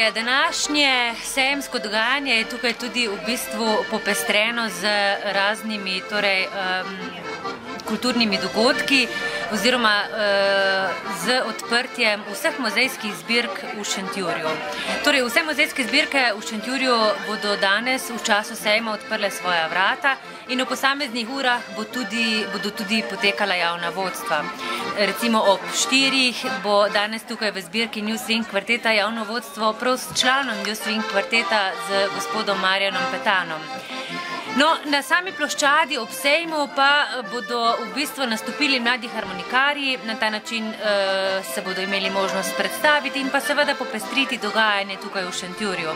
Današnje sejemsko dogajanje je tukaj tudi v bistvu popestreno z raznimi kulturnimi dogodki oziroma z odprtjem vseh muzejskih zbirk v Šentjurju. Torej, vse muzejske zbirke v Šentjurju bodo danes v času sejma odprle svoja vrata in v posameznih urah bodo tudi potekala javna vodstva. Recimo ob 4 bo danes tukaj v zbirki New Swing kvarteta javno vodstvo prav s članom New Swing kvarteta z gospodom Marjanom Petanom. No, na sami ploščadi ob sejmu pa bodo v bistvu nastopili mladi harmonikarji, na ta način se bodo imeli možnost predstaviti in pa seveda popestriti dogajanje tukaj v Šentjurju.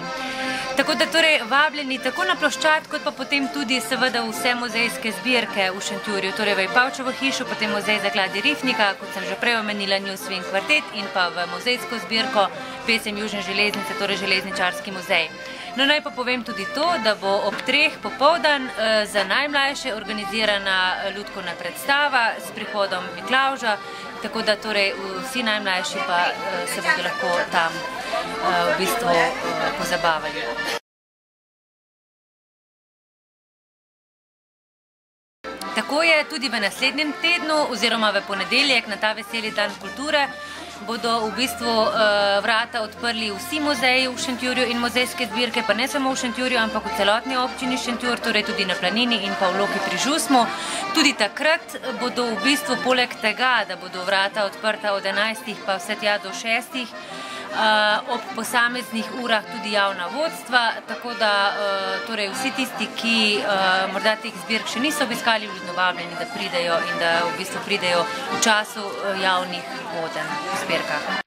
Tako da torej vabljeni tako na ploščad, kot pa potem tudi seveda vse muzejske zbirke v Šentjurju, torej v Ipavčevo hišo, potem muzej Zakladi Rifnika, kot sem že prej omenila, New Swing kvartet in pa v muzejsko zbirko Pesem Južne železnice, torej Železničarski muzej. No, naj pa povem tudi to, da bo ob 3 popoldan za najmlajše organizirana lutkovna predstava s prihodom Miklavža, tako da torej vsi najmlajši pa se bodo lahko tam v bistvu pozabavali. Tako je tudi v naslednjem tednu oziroma v ponedeljek na ta veseli dan kulture bodo v bistvu vrata odprli vsi muzeji v Šentjurju in muzejske zbirke, pa ne samo v Šentjurju, ampak v celotni občini Šentjur, torej tudi na Planini in pa v Loki pri Žusmu. Tudi takrat bodo v bistvu poleg tega, da bodo vrata odprta od 11 pa vse tja do 6, ob posameznih urah tudi javna vodstva, tako da torej vsi tisti, ki morda teh zbirk še niso obiskali, vljudno vabljeni, da pridejo in da v bistvu pridejo v času javnih vodenj v zbirkah.